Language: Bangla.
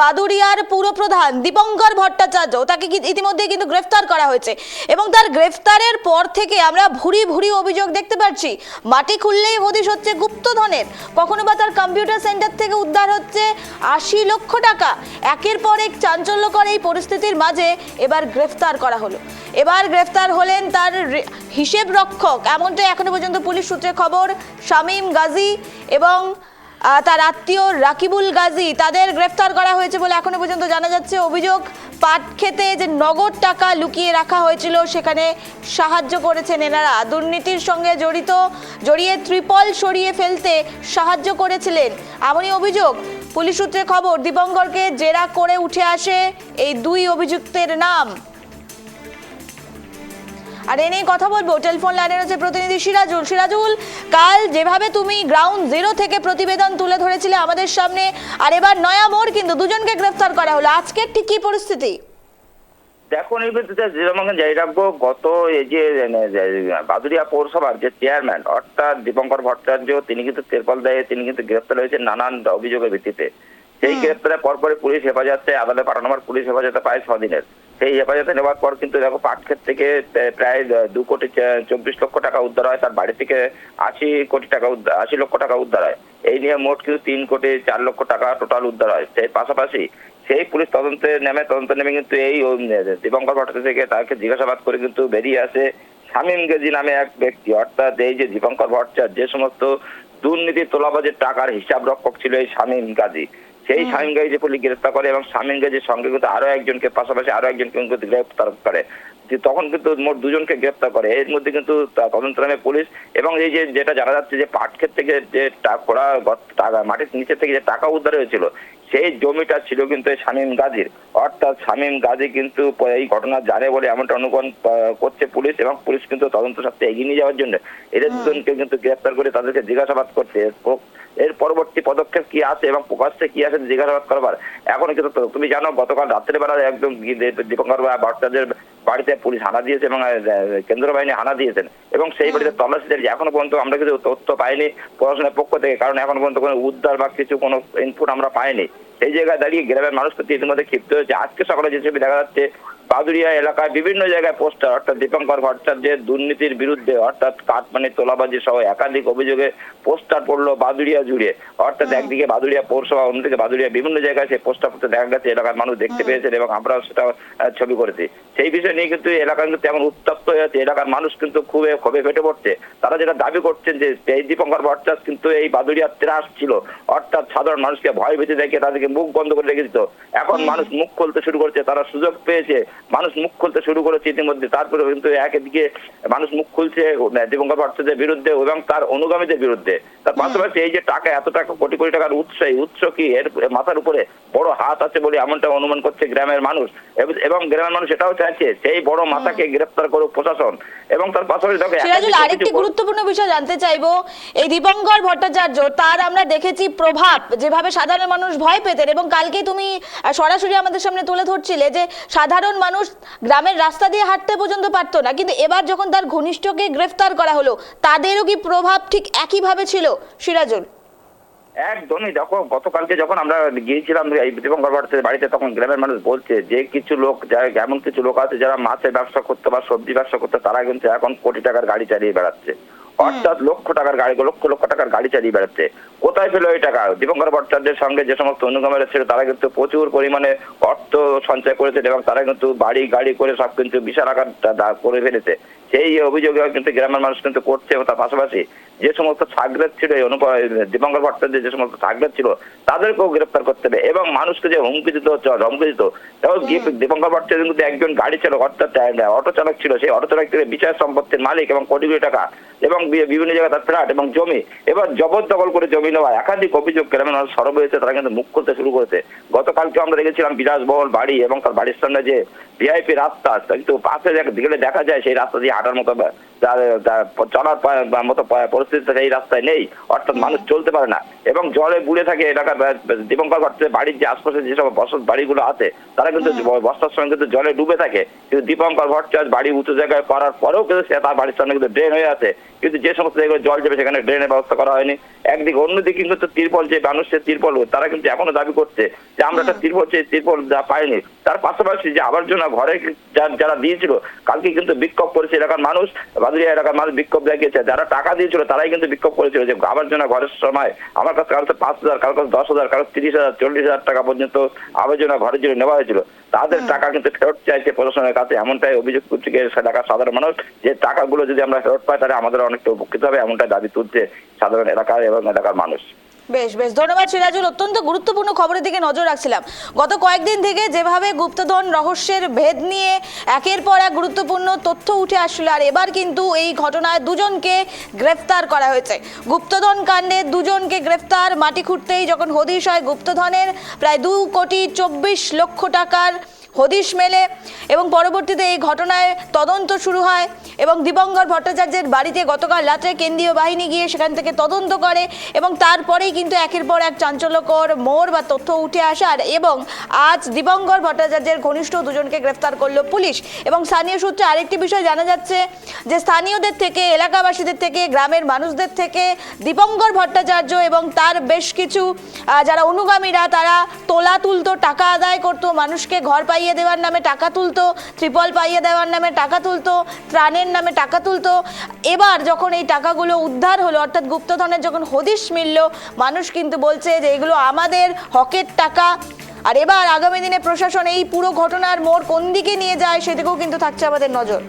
বাদুড়িয়ার পুরপ্রধান দীপঙ্কর ভট্টাচার্য, তাকে ইতিমধ্যে কিন্তু গ্রেফতার করা হয়েছে এবং তার গ্রেফতারের পর থেকে আমরা ভুরি ভুরি অভিযোগ দেখতে পাচ্ছি। মাটি খুললেই হদিশ হচ্ছে গুপ্তধনের, কখনো বা তার কম্পিউটার সেন্টার থেকে উদ্ধার হচ্ছে ৮০ লক্ষ টাকা। একের পর এক চাঞ্চল্যকর এই পরিস্থিতির মাঝে এবার গ্রেফতার করা হলো। এবার গ্রেফতার হলেন তার হিসেব রক্ষক, এমনটাই এখনো পর্যন্ত পুলিশ সূত্রে খবর। শামীম গাজী এবং তার আত্মীয় রাকিবুল গাজী, তাদের গ্রেফতার করা হয়েছে বলে এখনো পর্যন্ত জানা যাচ্ছে। অভিযোগ, পাট খেতে যে নগদ টাকা লুকিয়ে রাখা হয়েছিল সেখানে সাহায্য করেছেন এনারা। দুর্নীতির সঙ্গে জড়িয়ে ত্রিপল সরিয়ে ফেলতে সাহায্য করেছিলেন, এমনই অভিযোগ। পুলিশ সূত্রে খবর, দীপঙ্করকে জেরা করে উঠে আসে এই দুই অভিযুক্তের নাম। আর এ নিয়ে কথা বলবো, টেলিফোন লাইনে রয়েছে প্রতিনিধি সিরাজুল। সিরাজুল, কাল যেভাবে তুমি গ্রাউন্ড জিরো থেকে প্রতিবেদন তুলে ধরেছিলে আমাদের সামনে, আর এবার নয়া মোড় কিন্তু দুজনকে গ্রেফতার করা হলো, আজকের ঠিক কি পরিস্থিতি? দেখুন, এই ভিত্তিতে যেরকম জারি রাখবো, গত এই যে বাদুড়িয়া পৌরসভার যে চেয়ারম্যান অর্থাৎ দীপঙ্কর ভট্টাচার্য, তিনি কিন্তু তেরপল দায়ে তিনি কিন্তু গ্রেফতার হয়েছেন নানান অভিযোগের ভিত্তিতে। সেই গ্রেফতারের পরপরই পুলিশ হেফাজতে আদালতে পাঠানো, পুলিশ হেফাজতে পায় 6 দিনের। সেই হেফাজতে নেওয়ার পর কিন্তু দেখো পাটক্ষেত থেকে প্রায় 2,24,00,000 টাকা উদ্ধার হয়, তার বাড়ি থেকে 80 লক্ষ টাকা উদ্ধার হয়। এই নিয়ে মোট কিন্তু 3,04,00,000 টাকা টোটাল উদ্ধার হয়। সেই পাশাপাশি সেই পুলিশ তদন্তে নেমে কিন্তু এই দীপঙ্কর ভট্টাচার্য থেকে তাকে জিজ্ঞাসাবাদ করে কিন্তু বেরিয়ে আসে শামীম গাজী নামে এক ব্যক্তি। অর্থাৎ এই যে দীপঙ্কর ভট্টাচার্য যে সমস্ত দুর্নীতি তোলাবাজের টাকার হিসাব রক্ষক ছিল এই শামীম গাজী, সেই শামীম গাজী পুলিশ গ্রেফতার করে এবং শামীম গাজীর সঙ্গে কিন্তু আরো একজনকে পাশাপাশি আরো একজনকে কিন্তু গ্রেফতার করে। তখন কিন্তু মোট 2জনকে গ্রেফতার করে। এর মধ্যে কিন্তু তদন্ত নামে পুলিশ এবং এই যে যেটা জানা যাচ্ছে যে পাটক্ষেত থেকে যে মাটির নিচে থেকে যে টাকা উদ্ধার হয়েছিল সেই জমিটা ছিল কিন্তু শামীম গাজীর। অর্থাৎ শামীম গাজী কিন্তু এই ঘটনা জানে বলে এমনটা অনুমান করছে পুলিশ, এবং পুলিশ কিন্তু তদন্ত সাথে এগিয়ে নিয়ে যাওয়ার জন্য এদের দুজনকে কিন্তু গ্রেফতার করে তাদেরকে জিজ্ঞাসাবাদ করছে। এর পরবর্তী পদক্ষেপ কি আছে এবং প্রকাশ্যে কি আছে জিজ্ঞাসাবাদ করবার এখন কিন্তু তুমি জানো, গতকাল রাত্রেবেলা একদম দীপঙ্কর ভট্টাচার্যের বাড়িতে পুলিশ হানা দিয়েছে এবং কেন্দ্রীয় বাহিনী হানা দিয়েছেন এবং সেই বাড়িতে তল্লাশি চালিয়েছে। এখনো পর্যন্ত আমরা কিছু তথ্য পাইনি প্রশাসনের পক্ষ থেকে, কারণ এখনো পর্যন্ত কোনো উদ্ধার বা কিছু কোনো ইনপুট আমরা পাইনি। সেই জায়গায় দাঁড়িয়ে গ্রামের মানুষ প্রতি ইতিমধ্যে ক্ষিপ্ত হয়েছে। আজকে সকালে যে ছবি দেখা যাচ্ছে, বাদুড়িয়া এলাকায় বিভিন্ন জায়গায় পোস্টার অর্থাৎ দীপঙ্কর ভট্টাচার্যের দুর্নীতির বিরুদ্ধে অর্থাৎ কাঠমানি তোলাবাজি সহ একাধিক অভিযোগে পোস্টার পড়লো বাদুড়িয়া জুড়ে। অর্থাৎ একদিকে বাদুড়িয়া পৌরসভা, অন্যদিকে বাদুড়িয়া বিভিন্ন জায়গায় সেই পোস্টার পড়তে দেখা গেছে। এলাকার মানুষ দেখতে পেয়েছেন এবং আমরাও সেটা ছবি করেছি। সেই বিষয় নিয়ে কিন্তু এলাকা কিন্তু এমন উত্তপ্ত হয়ে আছে, এলাকার মানুষ কিন্তু খুবই ক্ষোভে ফেটে পড়ছে। তারা যেটা দাবি করছেন যে এই দীপঙ্কর ভট্টাচার্য কিন্তু এই বাদুড়িয়ার ত্রাস ছিল, অর্থাৎ সাধারণ মানুষকে ভয় ভীতি দেখে তাদেরকে মুখ বন্ধ করে রেখে দিত। এখন মানুষ মুখ খুলতে শুরু করেছে, তারা সুযোগ পেয়েছে, মানুষ মুখ খুলতে শুরু করেছে ইতিমধ্যে। তারপরে কিন্তু একদিকে মানুষ মুখ খুলছে দীপঙ্কর ভট্টাচার্যের বিরুদ্ধে এবং তার অনুগামীদের বিরুদ্ধে। তার পাশাপাশি এই যে টাকা, এত টাকা কোটি কোটি টাকার উৎস, এই উৎস কি এর মাথার উপরে বড় হাত আছে বলে এমনটা অনুমান করছে গ্রামের মানুষ, এবং গ্রামের মানুষ এটাও চাইছে সেই বড় মাথাকে গ্রেফতার করুক প্রশাসন। এবং তার পাশাপাশি আরেকটি গুরুত্বপূর্ণ বিষয় জানতে চাইবো, এই দীপঙ্কর ভট্টাচার্য তার আমরা দেখেছি প্রভাব, যেভাবে সাধারণ মানুষ ভয় পেতেন, এবং কালকে তুমি সরাসরি আমাদের সামনে তুলে ধরছিলে যে সাধারণ মানুষ গ্রামের রাস্তা দিয়ে হাঁটতে পর্যন্ত পারতো না, কিন্তু এবার যখন তার ঘনিষ্ঠকে গ্রেফতার করা হলো তাদেরও কি প্রভাব ঠিক একইভাবে ছিল? সিরাজুল, একদমই। দেখো, গতকালকে যখন আমরা গিয়েছিলাম এই দীপঙ্কর ভট্টাচার্যের বাড়িতে, তখন গ্রামের মানুষ বলছে যে কিছু লোক, এমন কিছু লোক আছে যারা মাছের ব্যবসা করতে বা সবজি ব্যবসা করতে, তারা কিন্তু এখন কোটি টাকার গাড়ি চালিয়ে বেড়াচ্ছে। অর্থাৎ লক্ষ লক্ষ টাকার গাড়ি চালিয়ে বেড়াচ্ছে। কোথায় পেল এই টাকা? দীপঙ্কর ভট্টাচার্যের সঙ্গে যে সমস্ত অনুগামীরা ছিল তারা কিন্তু প্রচুর পরিমাণে অর্থ সঞ্চয় করেছে এবং তারা কিন্তু বাড়ি গাড়ি করে সব কিন্তু বিশাল আকার করে ফেলেছে। সেই অভিযোগে কিন্তু গ্রামের মানুষ কিন্তু করছে। এবং তার পাশাপাশি যে সমস্ত ছাগরেদ ছিল দীপঙ্কর ভট্টাচার্যের যে সমস্ত ছাগরেদ ছিল তাদেরকেও গ্রেফতার করতে হবে এবং মানুষকে যে হুমকি দিত দীপঙ্কর ভট্টাচার্য কিন্তু একজন গাড়ি চালক অর্থাৎ অটো চালক ছিল। সেই অটো চালক থেকে বিশাল সম্পত্তির মালিক এবং কোটি কোটি টাকা এবং বিভিন্ন জায়গায় তার ফ্ল্যাট এবং জমি, এবার জবরদখল করে জমি নেওয়া একাধিক অভিযোগ গ্রামের মানুষ সরব হয়েছে। তারা কিন্তু মুখ খুলতে শুরু করেছে। গতকালকে আমরা দেখেছিলাম বিলাসবহুল বাড়ি এবং তার বাড়ির সামনে যে ভিআইপি রাস্তা, কিন্তু পাশে দিকে দেখা যায় সেই রাস্তা দিয়ে হাঁটার মতো চলার মতো পরিস্থিতি এই রাস্তায় নেই। অর্থাৎ মানুষ চলতে পারে না এবং জলে বুড়ে থাকে এলাকার দীপঙ্কর ভট্টাচার্যের বাড়ির যে আশপাশে যেসব বসত বাড়িগুলো আছে তারা কিন্তু বর্ষার সময় কিন্তু জলে ডুবে থাকে। কিন্তু দীপঙ্কর ভট্টাচার্য বাড়ি উঁচু জায়গায় করার পরেও কিন্তু সে তার বাড়ির সামনে কিন্তু ড্রেন হয়ে আছে, কিন্তু যে সমস্ত জায়গায় জল যাবে সেখানে ড্রেনের ব্যবস্থা করা হয়নি। একদিকে, অন্যদিকে কিন্তু তিরপল, যে মানুষের তিরপল তারা কিন্তু এখনো দাবি করছে যে আমরা একটা তিরপল চেয়ে তিরপল যা পাইনি। তার পাশাপাশি যে আবর্জনা ঘরে যারা দিয়েছিল, কালকে কিন্তু বিক্ষোভ করেছে এলাকার মানুষ, বাদুড়িয়া এলাকার মানুষ বিক্ষোভ দেখিয়েছে। যারা টাকা দিয়েছিল তারাই কিন্তু বিক্ষোভ করেছিল যে আবর্জনা ঘরের সময় আমার কাছে কালকে 5,000, কালকে 10,000, কালকে 30,000, 40,000 টাকা পর্যন্ত আবর্জনা ঘরের জন্য নেওয়া হয়েছিল। তাদের টাকা কিন্তু ফেরত চাইছে প্রশাসনের কাছে, এমনটাই অভিযোগ করছে এলাকার সাধারণ মানুষ, যে টাকাগুলো যদি আমরা ফেরত পাই তাহলে আমাদের অনেকটা উপকৃত হবে, এমনটাই দাবি তুলছে সাধারণ এলাকার এবং এলাকার মানুষ। বেশ বেশ, ধন্যবাদ সিরাজুল। অত্যন্ত গুরুত্বপূর্ণ খবরের দিকে নজর রাখছিলাম। গত কয়েকদিন থেকে যেভাবে গুপ্তধন রহস্যের ভেদ নিয়ে একের পর এক গুরুত্বপূর্ণ তথ্য উঠে আসছিল, আর এবার কিন্তু এই ঘটনায় দুজনকে গ্রেফতার করা হয়েছে। গুপ্তধন কাণ্ডে দুজনকে গ্রেফতার। মাটি খুঁড়তেই যখন হদিশ হয় গুপ্তধনের প্রায় 2,24,00,000 টাকার হদিশ মেলে এবং পরবর্তীতে এই ঘটনায় তদন্ত শুরু হয় এবং দীপঙ্কর ভট্টাচার্যের বাড়িতে গতকাল রাত্রে কেন্দ্রীয় বাহিনী গিয়ে সেখান থেকে তদন্ত করে এবং তারপরেই কিন্তু একের পর এক চাঞ্চল্যকর মোড় বা তথ্য উঠে আসার এবং আজ দীপঙ্কর ভট্টাচার্যের ঘনিষ্ঠ দুজনকে গ্রেফতার করলো পুলিশ। এবং স্থানীয় সূত্রে আরেকটি বিষয় জানা যাচ্ছে যে স্থানীয়দের থেকে, এলাকাবাসীদের থেকে, গ্রামের মানুষদের থেকে দীপঙ্কর ভট্টাচার্য এবং তার বেশ কিছু যারা অনুগামীরা তারা তোলা তুলতো, টাকা আদায় করতো, মানুষকে ঘর পাইয়ে দেওয়ার নামে টাকা তুলতো, ত্রিপল পাইয়ে দেওয়ার নামে টাকা তুলতো, ত্রাণের নামে টাকা তুলতো। এবার যখন এই টাকাগুলো উদ্ধার হলো, অর্থাৎ গুপ্তধনের যখন হদিশ মিলল, মানুষ কিন্তু বলছে যে এগুলো আমাদের হকের টাকা। আর এবার আগামী দিনে প্রশাসন এই পুরো ঘটনার মোড় কোন দিকে নিয়ে যায় সেদিকেও কিন্তু থাকছে আমাদের নজর।